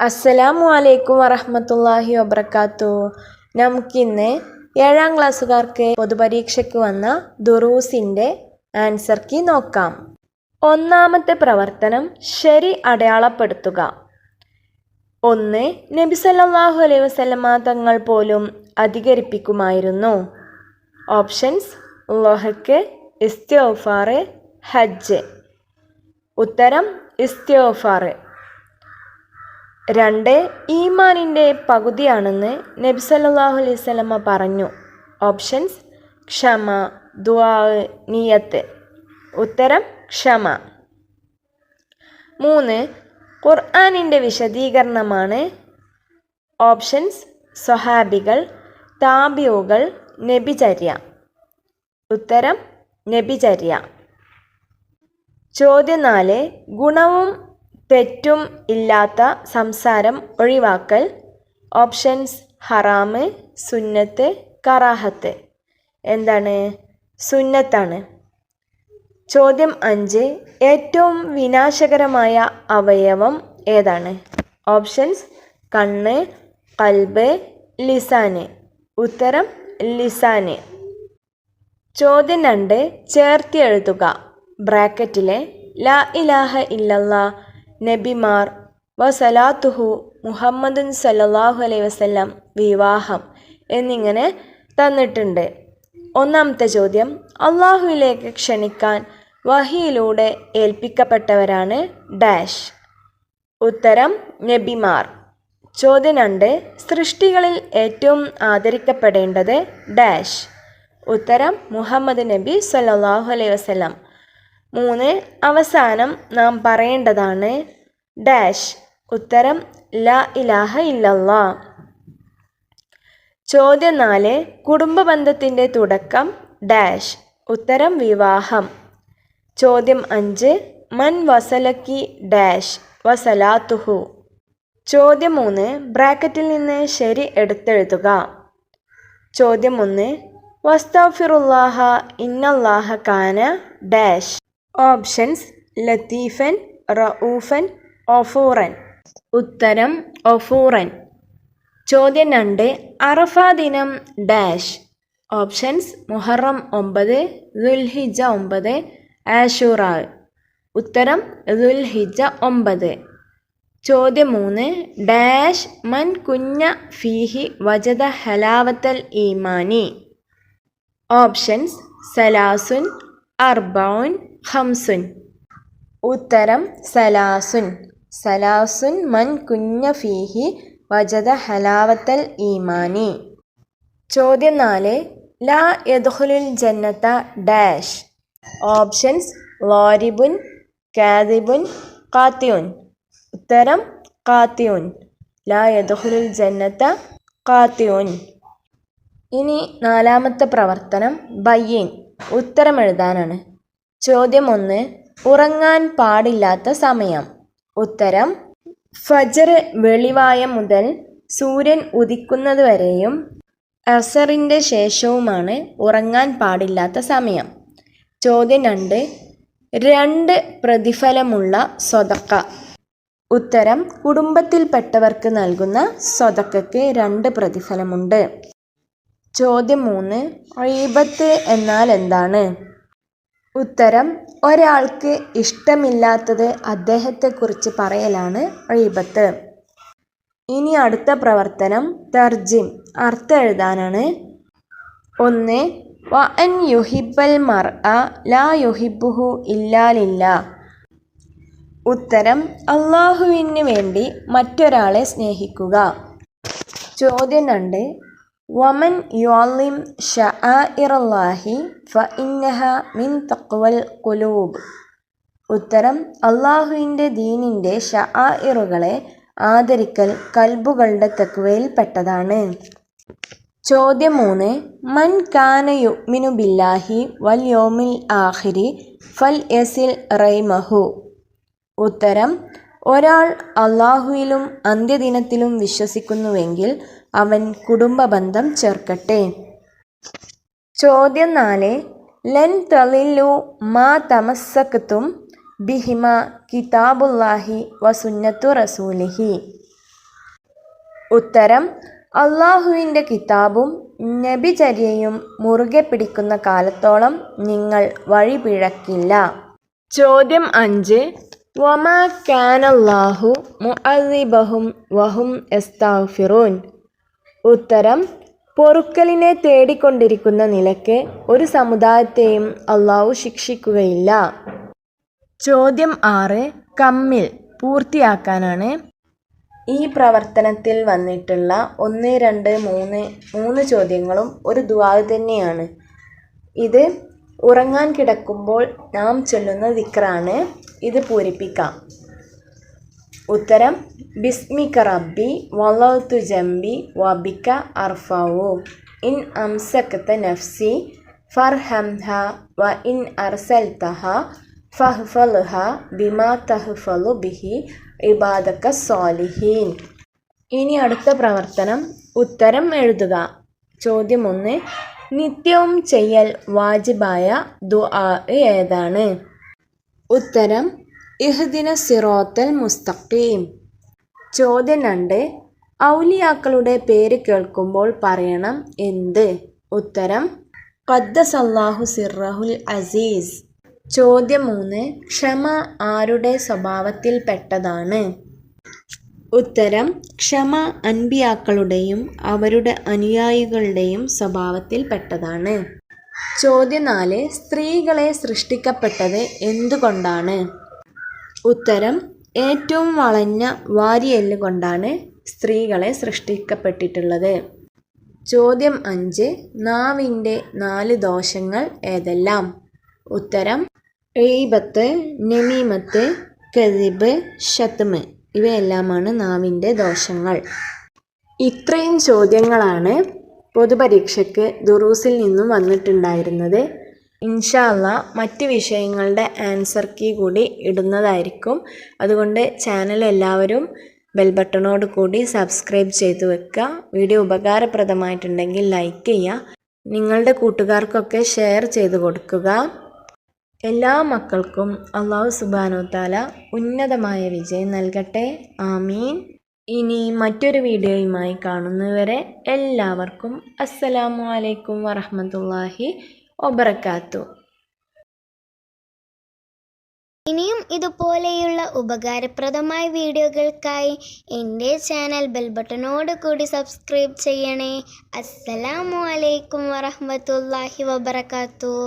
അസ്സലാമു അലൈക്കും വറഹ്മത്തുള്ളാഹി വബറകാതുഹു. നമുക്കിന്ന് 7ാം ക്ലാസ്സുകാർക്ക് പൊതുപരീക്ഷയ്ക്ക് വന്ന ദുറൂസിൻ്റെ ആൻസർ കീ നോക്കാം. ഒന്നാമത്തെ പ്രവർത്തനം ശരി അടയാളപ്പെടുത്തുക. 1. നബി സല്ലല്ലാഹു അലൈഹി വസല്ലമ തങ്ങൾ പോലും അധികരിപ്പിക്കുമായിരുന്നു. ഓപ്ഷൻസ്: ളുഹക്ക്, ഇസ്തിഗ്ഫാർ, ഹജ്ജ്. ഉത്തരം ഇസ്തിഗ്ഫാർ. 2. ഈമാനിൻ്റെ പകുതിയാണെന്ന് നബി സല്ലല്ലാഹു അലൈഹി വസല്ലമ പറഞ്ഞു. ഓപ്ഷൻസ്: ക്ഷമ, ദുആ, നിയത്ത്. ഉത്തരം ക്ഷമ. 3. ഖുർആനിൻ്റെ വിശദീകരണമാണ്. ഓപ്ഷൻസ്: സ്വഹാബികൾ, താബിഊകൾ, നബിചര്യ. ഉത്തരം നബിചര്യ. ചോദ്യം 4. ഗുണവും തെറ്റും ഇല്ലാത്ത സംസാരം ഒഴിവാക്കൽ. ഓപ്ഷൻസ്: ഹറാമ്, സുന്നത്ത്, കറാഹത്ത്. എന്താണ്? സുന്നത്താണ്. ചോദ്യം 5. ഏറ്റവും വിനാശകരമായ അവയവം ഏതാണ്? ഓപ്ഷൻസ്: കണ്ണ്, ഖൽബ്, ലിസാന്. ഉത്തരം ലിസാന്. ചോദ്യം 2. ചേർത്തി എഴുതുക. ബ്രാക്കറ്റിലെ ലാ ഇലാഹ ഇല്ലല്ലാ, നബിമാർ, വസലാത്തുഹു, മുഹമ്മദുൻ സല്ലല്ലാഹു അലൈഹി വസല്ലം, വിവാഹം എന്നിങ്ങനെ തന്നിട്ടുണ്ട്. ഒന്നാമത്തെ ചോദ്യം: അള്ളാഹുവിലേക്ക് ക്ഷണിക്കാൻ വഹിയിലൂടെ ഏൽപ്പിക്കപ്പെട്ടവരാണ് ഡാഷ്. ഉത്തരം നബിമാർ. ചോദ്യം 2. സൃഷ്ടികളിൽ ഏറ്റവും ആദരിക്കപ്പെടേണ്ടത് ഡാഷ്. ഉത്തരം മുഹമ്മദ് നബി സല്ലല്ലാഹു അലൈഹി വസല്ലം. 3. അവസാനം നാം പറയേണ്ടതാണ് ഡാഷ്. ഉത്തരം ലാ ഇലാഹ ഇല്ലല്ലാ. ചോദ്യം 4. കുടുംബ ബന്ധത്തിൻ്റെ തുടക്കം ഡാഷ്. ഉത്തരം വിവാഹം. ചോദ്യം 5. മൻ വസലക്കി ഡാഷ് വസലാത്തുഹു. ചോദ്യം 3. ബ്രാക്കറ്റിൽ നിന്ന് ശരി എടുത്തെഴുതുക. ചോദ്യം 1. വസ്തഗ്ഫിറുല്ലാഹ ഇന്നല്ലാഹ കാന ഡാഷ്. ഓപ്ഷൻസ്: ലത്തീഫൻ, റഊഫൻ, ഗഫൂറൻ. ഉത്തരം ഗഫൂറൻ. ചോദ്യം 2. അറഫ ദിനം ഡാഷ്. ഓപ്ഷൻസ്: മുഹറം 9, ദുൽഹിജ്ജ 9, ആശൂറ. ഉത്തരം ദുൽഹിജ്ജ 9. ചോദ്യം 3. ഡാഷ് മൻ കുഞ്ഞ ഫീഹി വജദ ഹലാവത്തൽ ഈമാനി. ഓപ്ഷൻസ്: സലാസുൻ, അർബഉൻ, ഖംസുൻ. ഉത്തരം സലാസുൻ. സലാസുൻ മൻ കുഞ്ഞ ഫീഹി വജദ ഹലാവത്തൽ ഈമാനി. ചോദ്യം 4. ലാ യദ്ഖുലുൽ ജന്നത ഡാഷ്. ഓപ്ഷൻസ്: ളാരിബുൻ, കാദിബുൻ, ഖാതിഉൻ. ഉത്തരം ഖാതിഉൻ. ലാ യദ്ഖുലുൽ ജന്നത ഖാതിഉൻ. ഇനി 4ാമത്തെ പ്രവർത്തനം ബയ്യിൻ, ഉത്തരം എഴുതാനാണ്. ചോദ്യം 1. ഉറങ്ങാൻ പാടില്ലാത്ത സമയം. ഉത്തരം ഫജ്ർ വെളിവായ മുതൽ സൂര്യൻ ഉദിക്കുന്നതുവരെയും അസറിൻ്റെ ശേഷവുമാണ് ഉറങ്ങാൻ പാടില്ലാത്ത സമയം. ചോദ്യം 2. 2 പ്രതിഫലമുള്ള സ്വതക്ക. ഉത്തരം കുടുംബത്തിൽപ്പെട്ടവർക്ക് നൽകുന്ന സ്വതക്കയ്ക്ക് 2 പ്രതിഫലമുണ്ട്. ചോദ്യം 3. ഗീബത്ത് എന്നാൽ എന്താണ്? ഉത്തരം ഒരാൾക്ക് ഇഷ്ടമില്ലാത്തത് അദ്ദേഹത്തെക്കുറിച്ച് പറയലാണ് ഗീബത്ത്. ഇനി അടുത്ത പ്രവർത്തനം തർജിം, അർത്ഥം എഴുതാനാണ്. 1. വ അൻ യുഹിബ്ബൽ മർഅ ലാ യുഹിബ്ബുഹു ഇല്ലാ ലില്ലാ. ഉത്തരം അള്ളാഹുവിന് വേണ്ടി മറ്റൊരാളെ സ്നേഹിക്കുക. ചോദ്യം 2. വമൻ യുഅല്ലിം ശആഇറല്ലാഹി ഫഇന്നഹ മിൻ തഖ്വൽ ഖുലൂബ്. ഉത്തരം അള്ളാഹുവിൻ്റെ ദീനിൻ്റെ ശആഇറുകളെ ആദരിക്കൽ കൽബുകളുടെ തഖ്വയിൽപ്പെട്ടതാണ്. ചോദ്യം 3. മൻ കാന യുഅ്മിനു ബില്ലാഹി വൽ യൗമിൽ ആഖിരി ഫൽ യസിൽ റഹിമഹു. ഉത്തരം ഒരാൾ അള്ളാഹുവിലും അന്ത്യദിനത്തിലും വിശ്വസിക്കുന്നുവെങ്കിൽ അവൻ കുടുംബബന്ധം ചേർക്കട്ടെ. ചോദ്യം 4. ലൻ തളില്ലു മാ തമസ്സക്തും ബിഹിമ കിതാബുല്ലാഹി വസുന്നത്തു റസൂലിഹി. ഉത്തരം അള്ളാഹുവിൻ്റെ കിതാബും നബിചര്യയും മുറുകെ പിടിക്കുന്ന കാലത്തോളം നിങ്ങൾ വഴി പിഴക്കില്ല. ചോദ്യം 5. വമാ കാനല്ലാഹു മുഅദ്ദിബഹും വഹും യസ്തഗ്ഫിറൂൻ. ഉത്തരം പൊറുക്കലിനെ തേടിക്കൊണ്ടിരിക്കുന്ന നിലയ്ക്ക് ഒരു സമുദായത്തെയും അള്ളാഹു ശിക്ഷിക്കുകയില്ല. ചോദ്യം 6. കമ്മിൽ പൂർത്തിയാക്കാനാണ്. ഈ പ്രവർത്തനത്തിൽ വന്നിട്ടുള്ള 1, 2, 3 ചോദ്യങ്ങളും ഒരു ദുആ തന്നെയാണ്. ഇത് ഉറങ്ങാൻ കിടക്കുമ്പോൾ നാം ചൊല്ലുന്ന ദിക്റാണ്. ഇത് പൂരിപ്പിക്കാം. ഉത്തരം ബിസ്മിക റബ്ബി വളൗതു ജംബി വബിക അർഫഉ ഇൻ അംസകത നഫ്സി ഫർഹംഹ വ ഇൻ അർസൽതഹ ഫഹ്ഫൽഹ ബിമാ തഹ്ഫലു ബിഹി ഇബാദക സ്വാലിഹീൻ. ഇനി അടുത്ത പ്രവർത്തനം ഉത്തരം എഴുതുക. ചോദ്യം 1. നിത്യവും ചെയ്യൽ വാജിബായ ദുആ ഏതാണ്? ഉത്തരം ഇഹ്ദിന സിറാത്തൽ മുസ്തഖീം. ചോദ്യം 2. ഔലിയാക്കളുടെ പേര് കേൾക്കുമ്പോൾ പറയണം എന്ത്? ഉത്തരം ഖദ്ദസല്ലാഹു സിർറഹുൽ അസീസ്. ചോദ്യം 3. ക്ഷമ ആരുടെ സ്വഭാവത്തിൽപ്പെട്ടതാണ്? ഉത്തരം ക്ഷമ അൻബിയാക്കളുടെയും അവരുടെ അനുയായികളുടെയും സ്വഭാവത്തിൽപ്പെട്ടതാണ്. ചോദ്യം 4. സ്ത്രീകളെ സൃഷ്ടിക്കപ്പെട്ടത് എന്തുകൊണ്ടാണ്? ഉത്തരം ഏറ്റവും വളഞ്ഞ വാരിയെല്ല് കൊണ്ടാണ് സ്ത്രീകളെ സൃഷ്ടിക്കപ്പെട്ടിട്ടുള്ളത്. ചോദ്യം 5. നാവിൻ്റെ 4 ദോഷങ്ങൾ ഏതെല്ലാം? ഉത്തരം ഗീബത്ത്, നമീമത്ത്, കദിബ്, ശത്മ് ഇവയെല്ലാമാണ് നാവിൻ്റെ ദോഷങ്ങൾ. ഇത്രയും ചോദ്യങ്ങളാണ് പൊതുപരീക്ഷയ്ക്ക് ദുറൂസിൽ നിന്നും വന്നിട്ടുണ്ടായിരുന്നത്. ഇൻഷാ അല്ലാഹ് മറ്റ് വിഷയങ്ങളുടെ ആൻസർ കീ കൂടി ഇടുന്നതായിരിക്കും. അതുകൊണ്ട് ചാനൽ എല്ലാവരും ബെൽ ബട്ടണോട് കൂടി സബ്സ്ക്രൈബ് ചെയ്ത് വെക്കുക. വീഡിയോ ഉപകാരപ്രദമായിട്ടുണ്ടെങ്കിൽ ലൈക്ക് ചെയ്യുക. നിങ്ങളുടെ കൂട്ടുകാർക്കൊക്കെ ഷെയർ ചെയ്ത് കൊടുക്കുക. എല്ലാ മക്കൾക്കും അല്ലാഹു സുബ്ഹാനഹു വ തആല ഉന്നതമായ വിജയം നൽകട്ടെ. ആമീൻ. ഇനി മറ്റൊരു വീഡിയോയുമായി കാണുന്നവരെ എല്ലാവർക്കും അസ്സലാമു അലൈക്കും വറഹ്മത്തുള്ളാഹി വബറകാതുഹു. ഇനിയും ഇതുപോലെയുള്ള ഉപകാരപ്രദമായ വീഡിയോകൾക്കായി എൻ്റെ ചാനൽ ബെൽ ബട്ടണോട് കൂടി സബ്സ്ക്രൈബ് ചെയ്യണേ. അസ്സലാമു അലൈക്കും വറഹ്മത്തുള്ളാഹി വബറകാതുഹു.